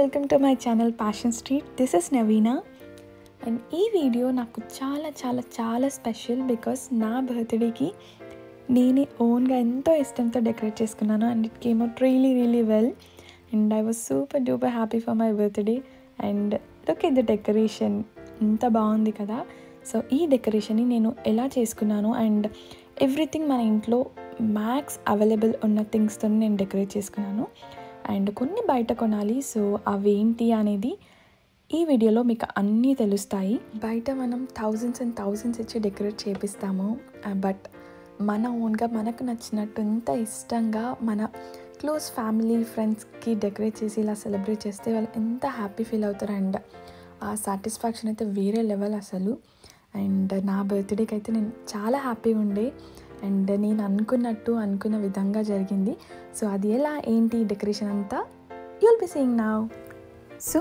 welcome to my channel Passion Street. This is Navina and ఈ video నాకు చాలా special because నా బర్త్డేకి నేనే ఓన్గా ఎంతో ఇష్టంతో డెకరేట్ చేసుకున్నాను and it came out really well and I was super duper happy for my birthday and look at the decoration ఎంత బాగుంది కదా. సో ఈ డెకరేషన్ని నేను ఎలా చేసుకున్నాను అండ్ ఎవ్రీథింగ్ మన ఇంట్లో మ్యాక్స్ అవైలబుల్ ఉన్న థింగ్స్తో నేను డెకరేట్ చేసుకున్నాను అండ్ కొన్ని బయట కొనాలి. సో అవేంటి అనేది ఈ వీడియోలో మీకు అన్నీ తెలుస్తాయి. బయట మనం థౌజండ్స్ ఇచ్చి డెకరేట్ చేపిస్తాము, బట్ మన ఓన్గా మనకు నచ్చినట్టు ఎంత ఇష్టంగా మన క్లోజ్ ఫ్యామిలీ ఫ్రెండ్స్కి డెకరేట్ చేసి ఇలా సెలబ్రేట్ చేస్తే వాళ్ళు ఎంత హ్యాపీ ఫీల్ అవుతారు అండ్ ఆ సాటిస్ఫాక్షన్ అయితే వేరే లెవెల్ అసలు. అండ్ నా బర్త్డేకి అయితే నేను చాలా హ్యాపీగా ఉండే అండ్ నేను అనుకున్న విధంగా జరిగింది. సో అది ఎలా ఏంటి డెకరేషన్ అంతా you will be seeing now. So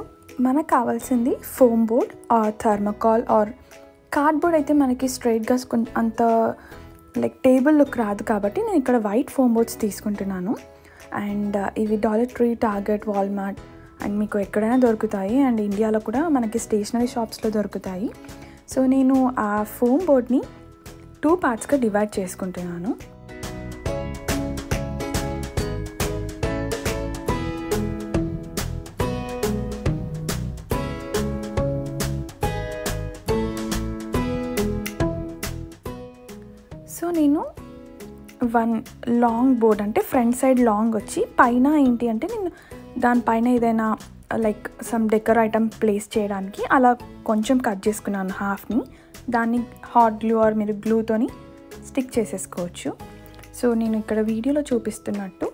మనకు కావాల్సింది foam board or thermocol or cardboard. అయితే మనకి స్ట్రైట్గా అంత లైక్ టేబుల్ లుక్ రాదు కాబట్టి నేను ఇక్కడ వైట్ ఫోమ్ బోర్డ్స్ తీసుకుంటున్నాను. అండ్ ఇవి dollar tree, target, Walmart and మీకు ఎక్కడైనా దొరుకుతాయి అండ్ ఇండియాలో కూడా మనకి స్టేషనరీ షాప్స్లో దొరుకుతాయి. సో నేను ఆ ఫోమ్ బోర్డ్ని 2 పార్ట్స్గా డివైడ్ చేసుకుంటున్నాను. సో నేను 1 లాంగ్ బోర్డ్ అంటే ఫ్రంట్ సైడ్ లాంగ్ వచ్చి పైన ఏంటి అంటే నేను దానిపైన ఏదైనా like some decor item place చేయడానికి అలా కొంచెం కట్ చేసుకున్నాను హాఫ్ని. దాన్ని హాట్ గ్లూ ఆర్ మీరు గ్లూతోని స్టిక్ చేసేసుకోవచ్చు. సో నేను ఇక్కడ వీడియోలో చూపిస్తున్నట్టు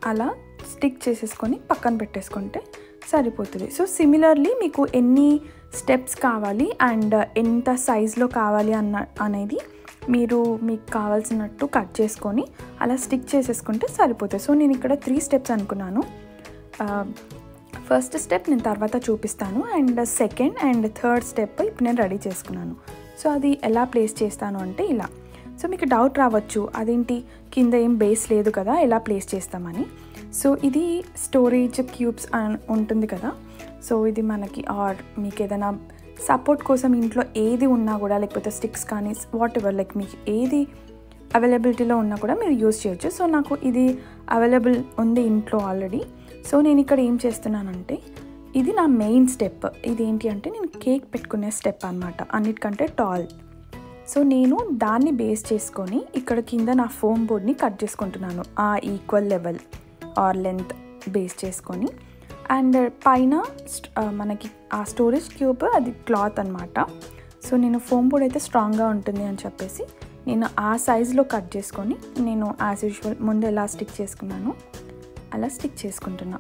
అలా స్టిక్ చేసేసుకొని పక్కన పెట్టేసుకుంటే సరిపోతుంది. సో సిమిలర్లీ మీకు ఎన్ని స్టెప్స్ కావాలి అండ్ ఎంత సైజులో కావాలి అనేది మీకు కావాల్సినట్టు కట్ చేసుకొని అలా స్టిక్ చేసేసుకుంటే సరిపోతుంది. సో నేను ఇక్కడ 3 స్టెప్స్ అనుకున్నాను. ఫస్ట్ స్టెప్ నేను తర్వాత చూపిస్తాను and second and third step ఇప్పుడు నేను రెడీ చేసుకున్నాను. సో అది ఎలా ప్లేస్ చేస్తాను అంటే ఇలా. సో మీకు డౌట్ రావచ్చు, అదేంటి కింద ఏం బేస్ లేదు కదా ఎలా ప్లేస్ చేస్తామని. సో ఇది స్టోరేజ్ క్యూబ్స్ ఉంటుంది కదా. సో ఇది మనకి ఆర్ మీకు ఏదైనా సపోర్ట్ కోసం ఇంట్లో ఏది ఉన్నా కూడా లేకపోతే స్టిక్స్ కానీ వాట్ ఎవర్ లైక్ మీకు ఏది అవైలబిలిటీలో ఉన్నా కూడా మీరు యూజ్ చేయొచ్చు. సో నాకు ఇది అవైలబుల్ ఉంది ఇంట్లో ఆల్రెడీ. సో నేను ఇక్కడ ఏం చేస్తున్నానంటే ఇది నా మెయిన్ స్టెప్. ఇది ఏంటి అంటే నేను కేక్ పెట్టుకునే స్టెప్ అనమాట, అన్నిటికంటే టాల్. సో నేను దాన్ని బేస్ చేసుకొని ఇక్కడ కింద నా ఫోమ్ బోర్డ్ని కట్ చేసుకుంటున్నాను ఆ equal level or length base చేసుకొని. అండ్ పైన మనకి ఆ స్టోరేజ్ క్యూబ్ అది క్లాత్ అనమాట. సో నేను ఫోమ్ బోర్డ్ అయితే స్ట్రాంగ్గా ఉంటుంది అని చెప్పేసి నేను ఆ సైజులో కట్ చేసుకొని నేను యాజ్ యూజువల్ ముందు ఎలా స్టిక్ చేసుకున్నాను అలా స్టిక్ చేసుకుంటున్నా.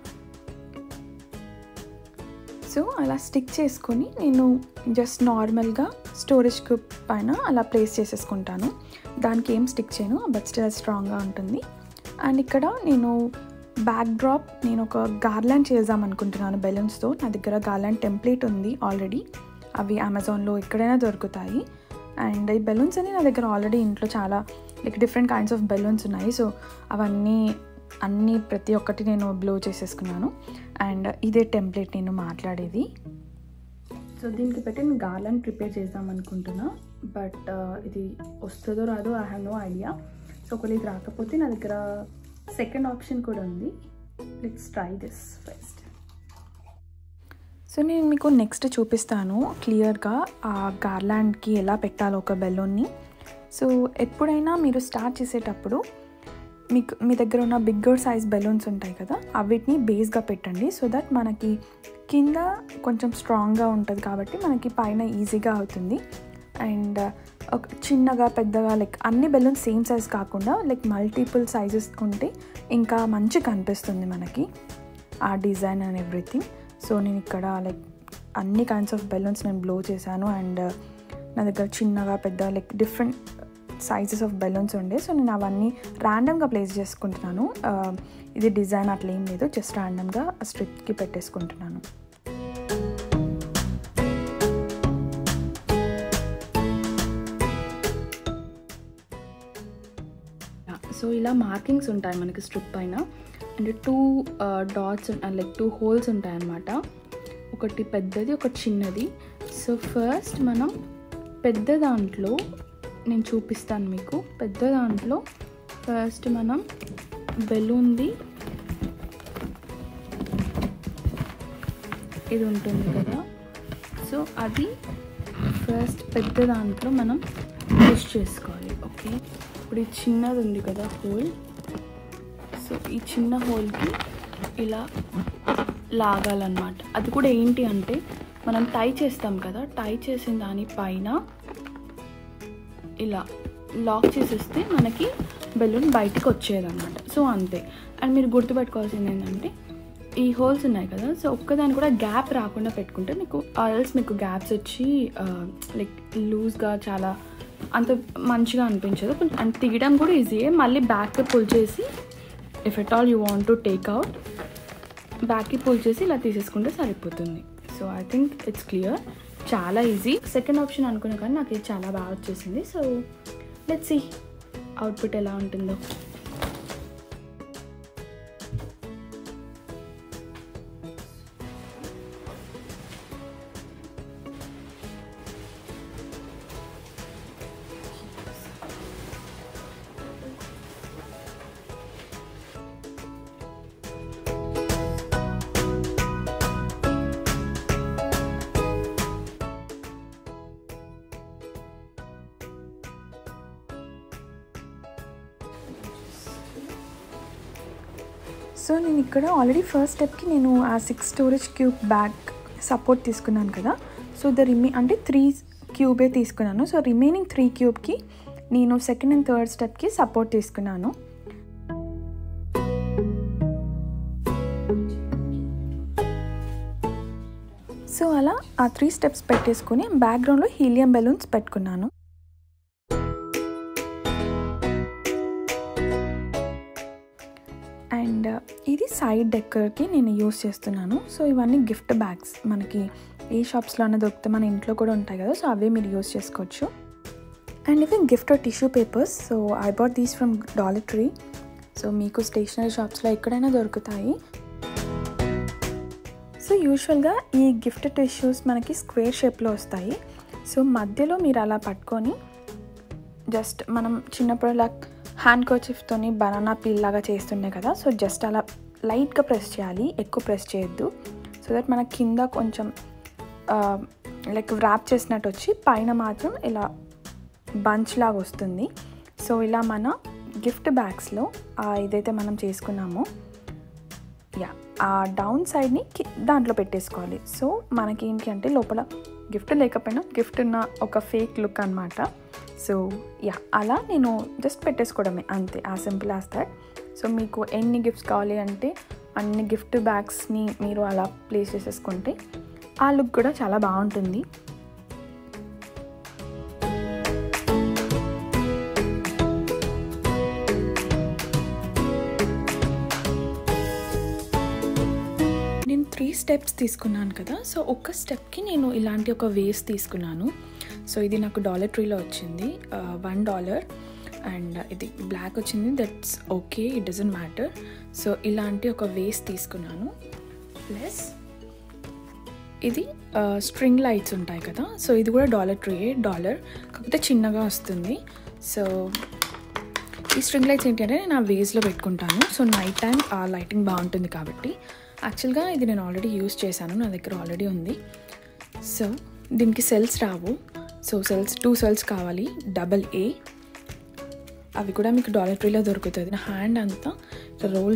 సో అలా స్టిక్ చేసుకొని నేను జస్ట్ నార్మల్గా స్టోరేజ్ క్యూబ్ పైన అలా ప్లేస్ చేసేసుకుంటాను. దానికి ఏం స్టిక్ చేయను, బట్ స్టిల్ స్ట్రాంగ్గా ఉంటుంది. అండ్ ఇక్కడ నేను బ్యాక్ డ్రాప్ నేను ఒక గార్లాండ్ చేద్దాం అనుకుంటున్నాను బెలూన్స్తో. నా దగ్గర గార్లాండ్ టెంప్లెట్ ఉంది ఆల్రెడీ, అవి అమెజాన్లో ఎక్కడైనా దొరుకుతాయి. అండ్ ఈ బెలూన్స్ అని నా దగ్గర ఆల్రెడీ ఇంట్లో చాలా like different kinds of balloons ఉన్నాయి. సో అన్నీ ప్రతి ఒక్కటి నేను బ్లో చేసేసుకున్నాను. అండ్ ఇదే టెంప్లెట్ నేను మాట్లాడేది. సో దీనికి పెట్టి నేను గార్లాండ్ ప్రిపేర్ చేద్దాం అనుకుంటున్నా, బట్ ఇది వస్తుందో రాదో I have no idea. So ఒకవేళ ఇది రాకపోతే నా దగ్గర సెకండ్ ఆప్షన్ కూడా ఉంది. Let's try this first. So నేను మీకు నెక్స్ట్ చూపిస్తాను క్లియర్గా ఆ గార్లాండ్కి ఎలా పెట్టాలో ఒక బెలూన్ని. సో ఎప్పుడైనా మీరు స్టార్ట్ చేసేటప్పుడు మీ దగ్గర ఉన్న బిగ్గర్ సైజ్ బెలూన్స్ ఉంటాయి కదా, అవిటిని బేస్గా పెట్టండి. సో దట్ మనకి కింద కొంచెం స్ట్రాంగ్గా ఉంటుంది కాబట్టి మనకి పైన ఈజీగా అవుతుంది. అండ్ ఒక చిన్నగా పెద్దగా లైక్ అన్ని బెలూన్స్ సేమ్ సైజ్ కాకుండా లైక్ మల్టిపుల్ సైజెస్ ఉంటే ఇంకా మంచి కనిపిస్తుంది మనకి ఆ డిజైన్ అండ్ ఎవ్రీథింగ్. సో నేను ఇక్కడ లైక్ అన్ని కైండ్స్ ఆఫ్ బెలూన్స్ నేను బ్లో చేశాను అండ్ నా దగ్గర చిన్నగా పెద్ద like different sizes of balloons ఉండే. సో నేను అవన్నీ ర్యాండమ్గా ప్లేస్ చేసుకుంటున్నాను. ఇది డిజైన్ అట్లా ఏం లేదు, జస్ట్ ర్యాండమ్గా స్ట్రిప్కి పెట్టేసుకుంటున్నాను. సో ఇలా మార్కింగ్స్ ఉంటాయి మనకి స్ట్రిప్ పైన అంటే 2 డాట్స్ లైక్ 2 హోల్స్ ఉంటాయన్నమాట. ఒకటి పెద్దది, ఒకటి చిన్నది. సో ఫస్ట్ మనం పెద్ద దాంట్లో నేను చూపిస్తాను మీకు. పెద్ద దాంట్లో ఫస్ట్ మనం బెలూన్ది ఇది ఉంటుంది కదా, సో అది ఫస్ట్ పెద్ద దాంట్లో మనం పుష్ చేసుకోవాలి. ఓకే, ఇప్పుడు ఈ చిన్నది ఉంది కదా హోల్, సో ఈ చిన్న హోల్కి ఇలా లాగాలన్నమాట. అది కూడా ఏంటి అంటే మనం టై చేస్తాం కదా, టై చేసిన దానిపైన ఇలా లాక్ చేసేస్తే మనకి బెలూన్ బయటకు వచ్చేదన్నమాట. సో అంతే. అండ్ మీరు గుర్తుపెట్టుకోవాల్సింది ఏంటంటే ఈ హోల్స్ ఉన్నాయి కదా, సో ఒక్కదాన్ని కూడా గ్యాప్ రాకుండా పెట్టుకుంటే మీకు ఆల్స్ మీకు గ్యాప్స్ వచ్చి లైక్ లూజ్గా చాలా అంత మంచిగా అనిపించదు. అండ్ తీయడం కూడా ఈజీయే. మళ్ళీ బ్యాక్ పుల్ చేసి if at all you want to take out, బ్యాక్కి పుల్ చేసి ఇలా తీసేసుకుంటే సరిపోతుంది. So I think it's clear, చాలా ఈజీ. సెకండ్ ఆప్షన్ అనుకున్నా కానీ నాకు ఇది చాలా బాగా వచ్చేసింది. సో లెట్స్ సీ అవుట్పుట్ ఎలా ఉంటుందో. సో నేను ఇక్కడ ఆల్రెడీ ఫస్ట్ స్టెప్కి నేను ఆ 6 స్టోరేజ్ క్యూబ్ బ్యాగ్ సపోర్ట్ తీసుకున్నాను కదా, సో అంటే 3 క్యూబే తీసుకున్నాను. సో రిమైనింగ్ 3 క్యూబ్కి నేను సెకండ్ అండ్ థర్డ్ స్టెప్కి సపోర్ట్ తీసుకున్నాను. సో అలా ఆ 3 స్టెప్స్ పెట్టేసుకుని బ్యాక్గ్రౌండ్లో హీలియం బెలూన్స్ పెట్టుకున్నాను. అండ్ ఇది సైడ్ డెక్కర్కి నేను యూస్ చేస్తున్నాను. సో ఇవన్నీ గిఫ్ట్ బ్యాగ్స్ మనకి ఏ షాప్స్లో అయినా దొరికితే మన ఇంట్లో కూడా ఉంటాయి కదా, సో అవే మీరు యూస్ చేసుకోవచ్చు. అండ్ ఇవి gift tissue papers. So I bought these from dollar tree. So మీకు స్టేషనరీ షాప్స్లో ఎక్కడైనా దొరుకుతాయి. సో యూజువల్గా ఈ గిఫ్ట్ టిష్యూస్ మనకి స్క్వేర్ షేప్లో వస్తాయి. సో మధ్యలో మీరు అలా పట్టుకొని జస్ట్ మనం చిన్నప్పుడు ఇలా హ్యాండ్ కర్చీఫ్తోని బనానా పీల్ లాగా చేస్తుండే కదా, సో జస్ట్ అలా లైట్గా ప్రెస్ చేయాలి, ఎక్కువ ప్రెస్ చేయొద్దు. సో దట్ మన కింద కొంచెం లైక్ ర్యాప్ చేసినట్టు వచ్చి పైన మాత్రం ఇలా బంచ్ లాగా వస్తుంది. సో ఇలా మన గిఫ్ట్ బ్యాగ్స్లో ఏదైతే మనం చేసుకున్నామో ఆ డౌన్ సైడ్ని దాంట్లో పెట్టేసుకోవాలి. సో మనకి ఏంటి అంటే లోపల గిఫ్ట్ లేకపోయినా గిఫ్ట్ ఉన్న ఒక ఫేక్ లుక్ అనమాట. సో అలా నేను జస్ట్ పెట్టేసుకోవడమే, అంతే, ఆ సింపుల్ యాజ్ దట్. సో మీకు ఎన్ని గిఫ్ట్స్ కావాలి అంటే అన్ని గిఫ్ట్ బ్యాగ్స్ని మీరు అలా ప్లేస్ చేసేసుకుంటే ఆ లుక్ కూడా చాలా బాగుంటుంది. నేను 3 స్టెప్స్ తీసుకున్నాను కదా, సో ఒక్క స్టెప్కి నేను ఇలాంటి ఒక వేస్ తీసుకున్నాను. సో ఇది నాకు డాలర్ ట్రీలో వచ్చింది, $1. అండ్ ఇది బ్లాక్ వచ్చింది, that's okay, it doesn't matter. So ఇలాంటి ఒక వేస్ తీసుకున్నాను. ప్లస్ ఇది స్ట్రింగ్ లైట్స్ ఉంటాయి కదా, సో ఇది కూడా డాలర్ ట్రీయే, కాకపోతే చిన్నగా వస్తుంది. సో ఈ స్ట్రింగ్ లైట్స్ ఏంటి అంటే నేను ఆ వేస్లో పెట్టుకుంటాను. సో నైట్ టైం ఆ లైటింగ్ బాగుంటుంది కాబట్టి. యాక్చువల్గా ఇది నేను ఆల్రెడీ యూస్ చేశాను, నా దగ్గర ఆల్రెడీ ఉంది. సో దీనికి సెల్స్ రావు. సో 2 సెల్స్ కావాలి, AA. అవి కూడా మీకు డాలర్ ట్రీలో దొరుకుతుంది. నా హ్యాండ్ అంతా రోల్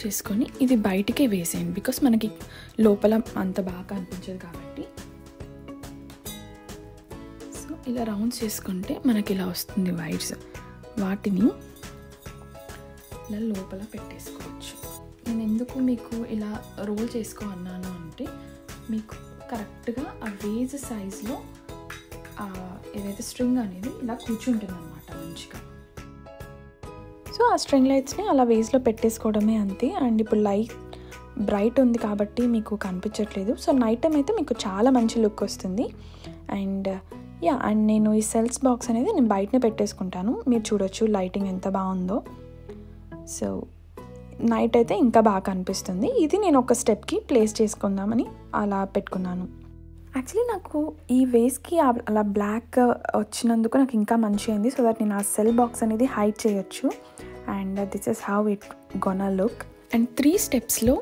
చేసుకొని ఇది బయటికే వేసేయండి, బికాస్ మనకి లోపల అంత బాగా అనిపించదు కాబట్టి. సో ఇలా రౌండ్స్ చేసుకుంటే మనకి ఇలా వస్తుంది వైర్స్, వాటిని ఇలా లోపల పెట్టేసుకోవచ్చు. నేను ఎందుకు మీకు ఇలా రోల్ చేసుకో అన్నాను అంటే మీకు కరెక్ట్గా ఆ వేజ్ సైజ్లో ఏదైతే స్ట్రింగ్ అనేది ఇలా కూర్చుంటుంది అనమాట మంచిగా. సో ఆ స్ట్రింగ్ లైట్స్ని అలా వేజ్లో పెట్టేసుకోవడమే, అంతే. అండ్ ఇప్పుడు లైట్ బ్రైట్ ఉంది కాబట్టి మీకు కనిపించట్లేదు. సో నైట్ టైం అయితే మీకు చాలా మంచి లుక్ వస్తుంది. అండ్ యా, అండ్ నేను ఈ సెల్స్ బాక్స్ అనేది నేను బయటనే పెట్టేసుకుంటాను. మీరు చూడొచ్చు లైటింగ్ ఎంత బాగుందో. సో నైట్ అయితే ఇంకా బాగా కనిపిస్తుంది. ఇది నేను ఒక స్టెప్కి ప్లేస్ చేసుకుందామని అలా పెట్టుకున్నాను. యాక్చువల్లీ నాకు ఈ వేస్కి అలా బ్లాక్ వచ్చినందుకు నాకు ఇంకా మంచిగా అయింది. సో దట్ నేను ఆ సెల్ బాక్స్ అనేది హైడ్ చేయొచ్చు. And this is how it gonna look. And 3 స్టెప్స్లో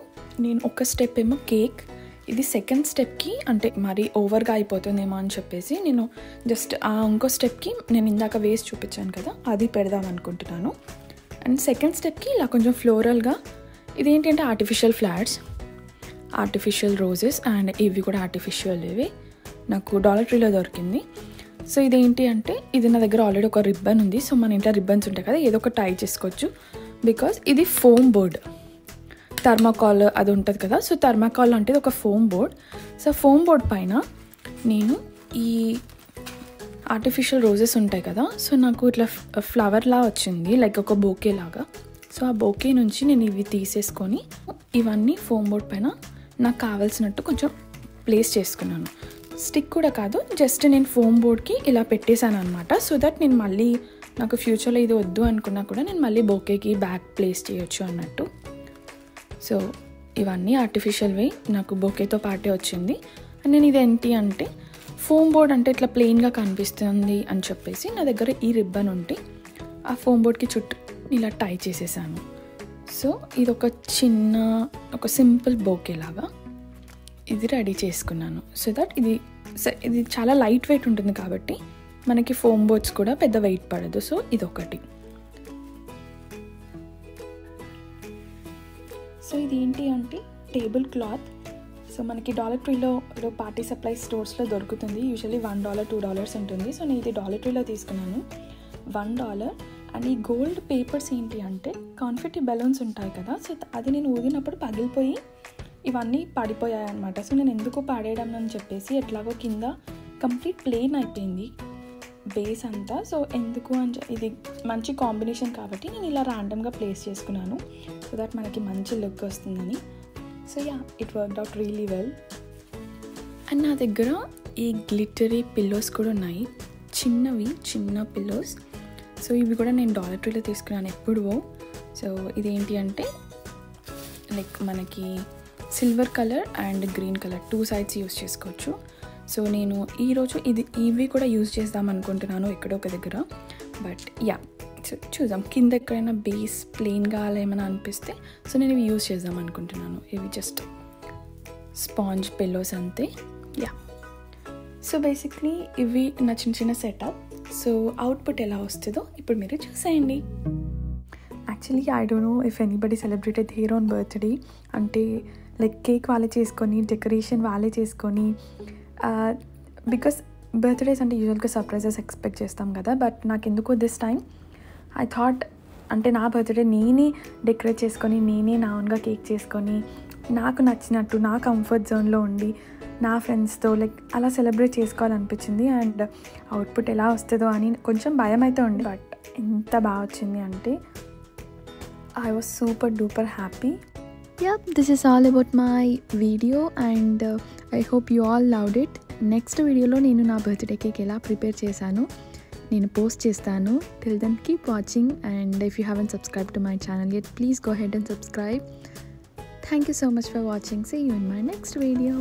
నేను ఒక స్టెప్ ఏమో కేక్, ఇది సెకండ్ స్టెప్కి అంటే మరీ ఓవర్గా అయిపోతుందేమో అని చెప్పేసి నేను జస్ట్ ఆ ఇంకో స్టెప్కి నేను ఇందాక వేసి చూపించాను కదా, అది పెడదాం అనుకుంటున్నాను. అండ్ సెకండ్ స్టెప్కి ఇలా కొంచెం ఫ్లోరల్గా, ఇదేంటంటే artificial flowers, artificial roses, and ఇవి కూడా ఆర్టిఫిషియల్, ఇవి నాకు డాలర్ ట్రీలో దొరికింది. సో ఇదేంటి అంటే ఇది నా దగ్గర ఆల్రెడీ ఒక రిబ్బన్ ఉంది. సో మన ఇంట్లో రిబ్బన్స్ ఉంటాయి కదా, ఏదో ఒక టై చేసుకోవచ్చు. బికాజ్ ఇది ఫోమ్ బోర్డ్, థర్మాకాల్ అది ఉంటుంది కదా. సో థర్మాకాల్ అంటే ఒక foam board. So foam board పైన నేను ఈ ఆర్టిఫిషియల్ రోజెస్ ఉంటాయి కదా, సో నాకు ఇట్లా ఫ్లవర్లా వచ్చింది, లైక్ ఒక బోకే లాగా. సో ఆ బోకే నుంచి నేను ఇవి తీసేసుకొని ఇవన్నీ ఫోమ్ బోర్డ్ పైన నాకు కావాల్సినట్టు కొంచెం ప్లేస్ చేసుకున్నాను. స్టిక్ కూడా కాదు, జస్ట్ నేను ఫోమ్ బోర్డ్కి ఇలా పెట్టేశాను అనమాట. సో దట్ నేను మళ్ళీ నాకు ఫ్యూచర్లో ఇది వద్దు అనుకున్నా కూడా నేను మళ్ళీ బోకేకి బ్యాక్ ప్లేస్ చేయొచ్చు అన్నట్టు. సో ఇవన్నీ ఆర్టిఫిషియల్వి నాకు బొకేతో పాటే వచ్చింది. అండ్ నేను ఇది ఏంటి అంటే ఫోమ్ బోర్డ్ అంటే ఇట్లా ప్లెయిన్గా కనిపిస్తుంది అని చెప్పేసి నా దగ్గర ఈ రిబ్బన్ ఉంటే ఆ ఫోమ్ బోర్డ్కి చుట్టూ ఇలా టై చేసేసాను. సో ఇది ఒక సింపుల్ బొకే లాగా ఇది రెడీ చేసుకున్నాను. సో దట్ ఇది చాలా లైట్ వెయిట్ ఉంటుంది కాబట్టి మనకి ఫోమ్ బోర్డ్స్ కూడా పెద్ద వెయిట్ పడదు. సో ఇదొకటి. సో ఇది ఏంటి అంటే టేబుల్ క్లాత్. సో మనకి డాలర్ ట్రీలో పార్టీ సప్లై స్టోర్స్లో దొరుకుతుంది. యూజువల్లీ $1 $2 ఉంటుంది. సో నేను ఇది డాలర్ ట్రీలో తీసుకున్నాను, $1. అండ్ ఈ గోల్డ్ పేపర్స్ ఏంటి అంటే కాన్ఫెట్టి బెలూన్స్ ఉంటాయి కదా, సో అది నేను ఊదినప్పుడు పగిలిపోయి ఇవన్నీ పడిపోయాయి అనమాట. సో నేను ఎందుకు పాడేయడం అని చెప్పేసి ఎట్లాగో కింద కంప్లీట్ ప్లెయిన్ అయిపోయింది బేస్ అంతా. సో ఎందుకు అని ఇది మంచి కాంబినేషన్ కాబట్టి నేను ఇలా ర్యాండమ్గా ప్లేస్ చేసుకున్నాను, సో దట్ మనకి మంచి లుక్ వస్తుందని. So yeah, it worked out really well. And నా దగ్గర ఈ గ్లిటరీ పిల్లోస్ కూడా ఉన్నాయి, చిన్న పిల్లోస్. సో ఇవి కూడా నేను డాలర్ ట్రీలో తీసుకున్నాను ఎప్పుడో. సో ఇదేంటి అంటే లైక్ మనకి silver colour and green colour 2 sides use చేసుకోవచ్చు. సో నేను ఈరోజు ఇవి కూడా యూజ్ చేద్దాం అనుకుంటున్నాను ఎక్కడో ఒక దగ్గర. బట్ యా, సో చూద్దాం, కింద ఎక్కడైనా బేస్ ప్లెయిన్గా అలా ఏమైనా అనిపిస్తే సో నేను ఇవి యూజ్ చేద్దాం అనుకుంటున్నాను. ఇవి జస్ట్ స్పాంజ్ పిల్లోస్ అంతే. యా, సో బేసిక్లీ ఇవి నా చిన్న సెటప్. సో అవుట్పుట్ ఎలా వస్తుందో ఇప్పుడు మీరు చూసేయండి. Actually I don't know if anybody celebrated here on birthday. అంటే లైక్ కేక్ వాళ్ళే చేసుకొని, డెకరేషన్ వాళ్ళే చేసుకొని, బికాస్ బర్త్డేస్ అంటే యూజువల్గా సర్ప్రైజెస్ ఎక్స్పెక్ట్ చేస్తాం కదా. బట్ నాకు ఎందుకో దిస్ టైం ఐ థాట్ అంటే నా బర్త్డే నేనే డెకరేట్ చేసుకొని, నేనే నా ఓన్గా కేక్ చేసుకొని, నాకు నచ్చినట్టు నా కంఫర్ట్ జోన్లో ఉండి నా ఫ్రెండ్స్తో లైక్ అలా సెలబ్రేట్ చేసుకోవాలనిపించింది. అండ్ అవుట్పుట్ ఎలా వస్తుందో అని కొంచెం భయం అయితే ఉంది. బట్ ఎంత బాగా వచ్చింది అంటే I was super duper happy. Yep, this is all about my video and I hope you all loved it. Next video lo nenu na birthday cake ela prepare chesanu nenu post chestanu. Till then keep watching, and if you haven't subscribed to my channel yet, please go ahead and subscribe. Thank you so much for watching. See you in my next video.